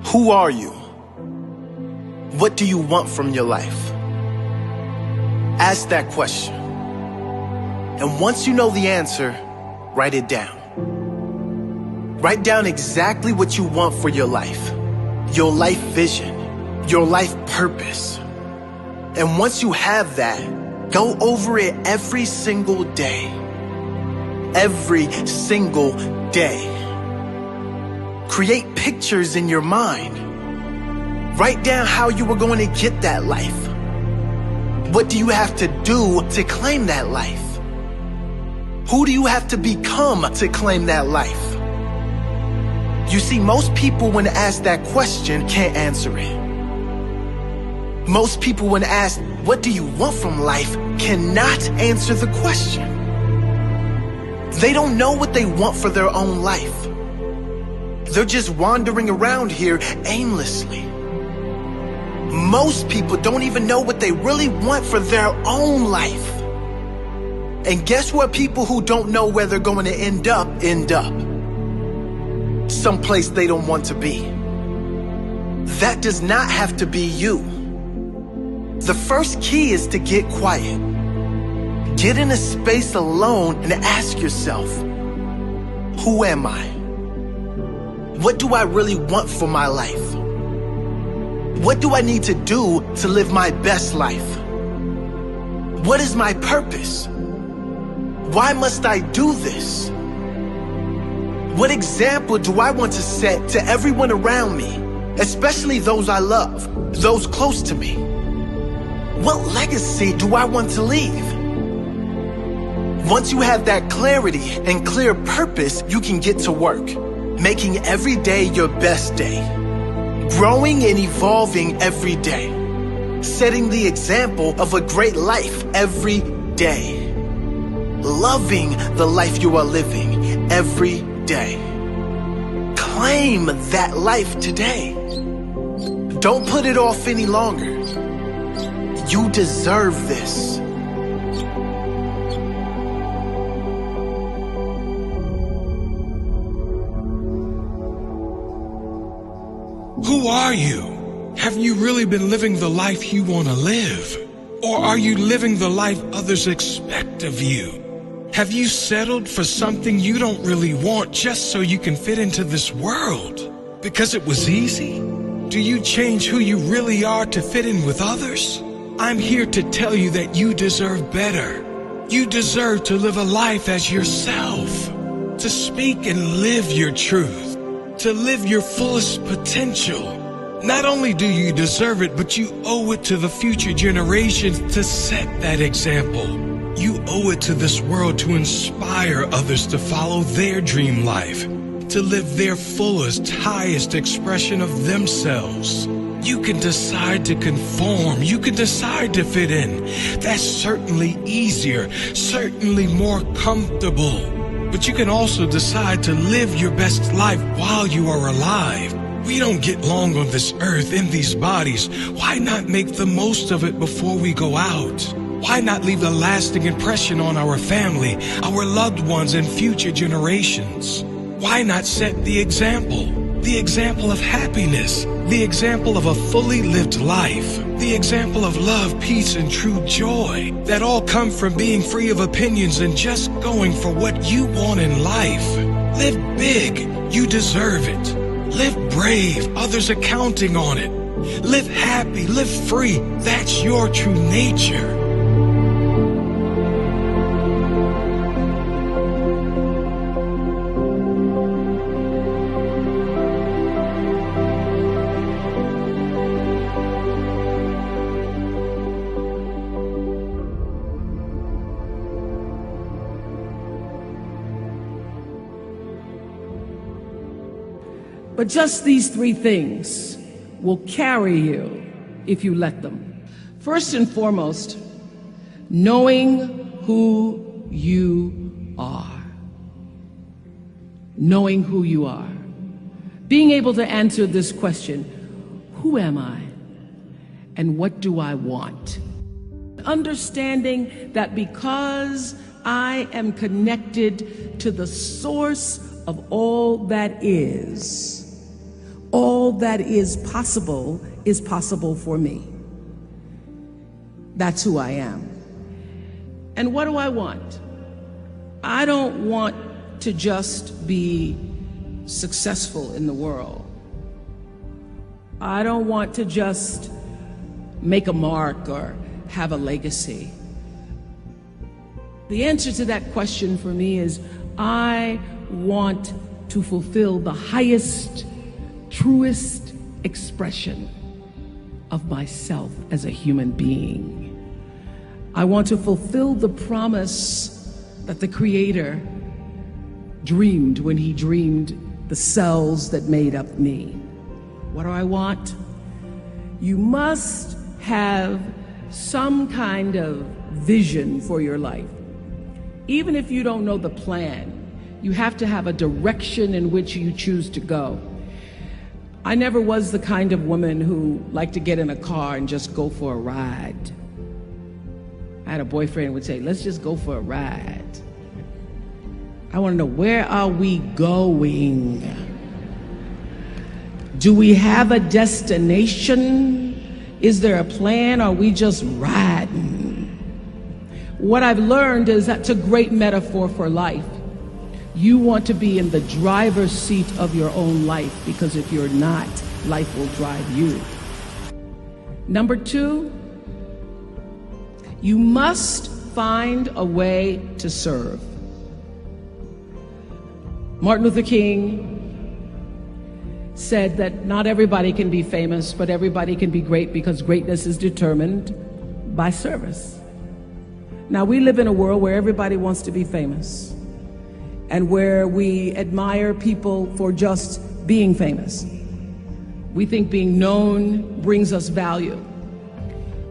Who are you? What do you want from your life? Ask that question. And once you know the answer, write it down. Write down exactly what you want for your life vision, your life purpose. And once you have that, go over it every single day. Every single day. Create pictures in your mind. Write down how you were going to get that life. What do you have to do to claim that life? Who do you have to become to claim that life? You see, most people when asked that question can't answer it. Most people when asked, what do you want from life, cannot answer the question. They don't know what they want for their own life. They're just wandering around here aimlessly. Most people don't even know what they really want for their own life. And guess what? People who don't know where they're going to end up. Someplace they don't want to be. That does not have to be you. The first key is to get quiet. Get in a space alone and ask yourself, who am I? What do I really want for my life? What do I need to do to live my best life? What is my purpose? Why must I do this? What example do I want to set to everyone around me, especially those I love, those close to me? What legacy do I want to leave? Once you have that clarity and clear purpose, you can get to work, making every day your best day, growing and evolving every day, setting the example of a great life every day, loving the life you are living every day. Claim that life today. Don't put it off any longer. You deserve this. Who are you? Have you really been living the life you want to live? Or are you living the life others expect of you? Have you settled for something you don't really want just so you can fit into this world? Because it was easy? Do you change who you really are to fit in with others? I'm here to tell you that you deserve better. You deserve to live a life as yourself, to speak and live your truth, to live your fullest potential. Not only do you deserve it, but you owe it to the future generations to set that example. You owe it to this world to inspire others to follow their dream life, to live their fullest, highest expression of themselves. You can decide to conform. You can decide to fit in. That's certainly easier, certainly more comfortable. But you can also decide to live your best life while you are alive. We don't get long on this earth in these bodies. Why not make the most of it before we go out? Why not leave a lasting impression on our family, our loved ones, and future generations? Why not set the example of happiness, the example of a fully lived life, the example of love, peace, and true joy that all come from being free of opinions and just going for what you want in life. Live big, you deserve it. Live brave, others are counting on it. Live happy, live free, that's your true nature. But just these three things will carry you if you let them. First and foremost, knowing who you are. Knowing who you are. Being able to answer this question, who am I? And what do I want? Understanding that because I am connected to the source of all that is, all that is possible for me. That's who I am. And what do I want? I don't want to just be successful in the world. I don't want to just make a mark or have a legacy. The answer to that question for me is I want to fulfill the highest, truest expression of myself as a human being. I want to fulfill the promise that the Creator dreamed when He dreamed the cells that made up me. What do I want? You must have some kind of vision for your life. Even if you don't know the plan, you have to have a direction in which you choose to go. I never was the kind of woman who liked to get in a car and just go for a ride. I had a boyfriend who would say, let's just go for a ride. I want to know, where are we going? Do we have a destination? Is there a plan? Or are we just riding? What I've learned is that's a great metaphor for life. You want to be in the driver's seat of your own life, because if you're not, life will drive you. Number two, you must find a way to serve. Martin Luther King said that not everybody can be famous, but everybody can be great, because greatness is determined by service. Now, we live in a world where everybody wants to be famous, and where we admire people for just being famous. We think being known brings us value.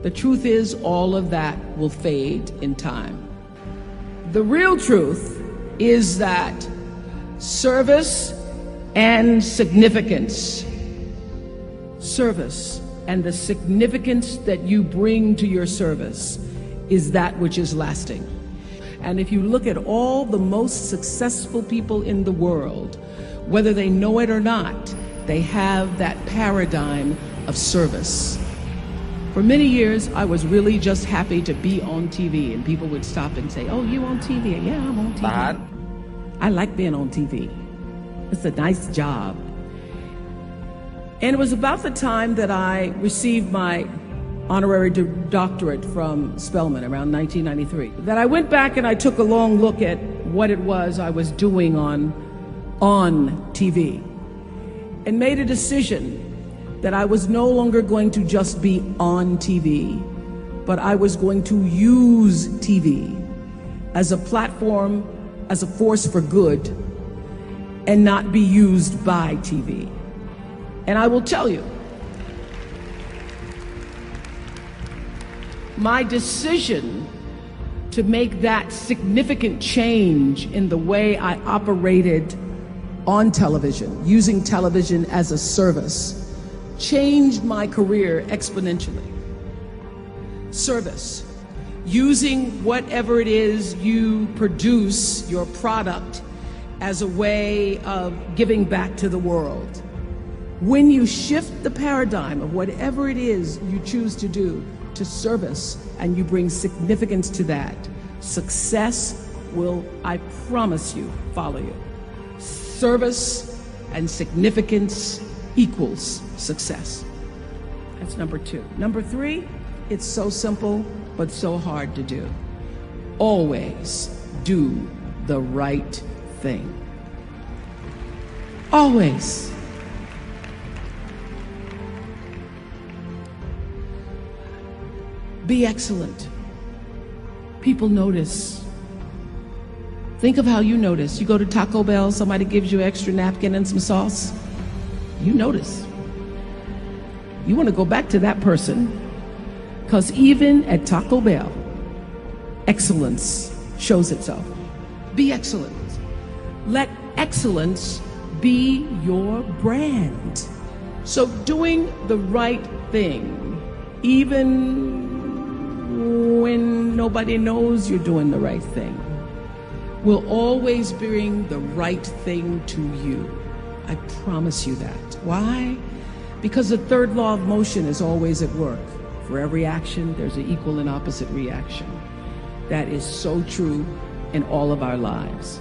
The truth is, all of that will fade in time. The real truth is that service and significance, service and the significance that you bring to your service is that which is lasting. And if you look at all the most successful people in the world, whether they know it or not, they have that paradigm of service. For many years, I was really just happy to be on TV, and people would stop and say, oh, you on TV? Yeah, I'm on TV. I like being on TV. It's a nice job. And it was about the time that I received my honorary doctorate from Spelman around 1993 that I went back and I took a long look at what it was I was doing on TV, and made a decision that I was no longer going to just be on TV, but I was going to use TV as a platform, as a force for good, and not be used by TV. And I will tell you, my decision to make that significant change in the way I operated on television, using television as a service, changed my career exponentially. Service, using whatever it is you produce, your product, as a way of giving back to the world. When you shift the paradigm of whatever it is you choose to do to service, and you bring significance to that, success will, I promise you, follow you. Service and significance equals success. That's number two. Number three, it's so simple, but so hard to do. Always do the right thing. Always. Be excellent. People notice. Think of how you notice. You go to Taco Bell, somebody gives you an extra napkin and some sauce. You notice. You want to go back to that person, because even at Taco Bell, excellence shows itself. Be excellent. Let excellence be your brand. So doing the right thing, even when nobody knows you're doing the right thing, will always bring the right thing to you. I promise you that. Why? Because the third law of motion is always at work. For every action, there's an equal and opposite reaction. That is so true in all of our lives.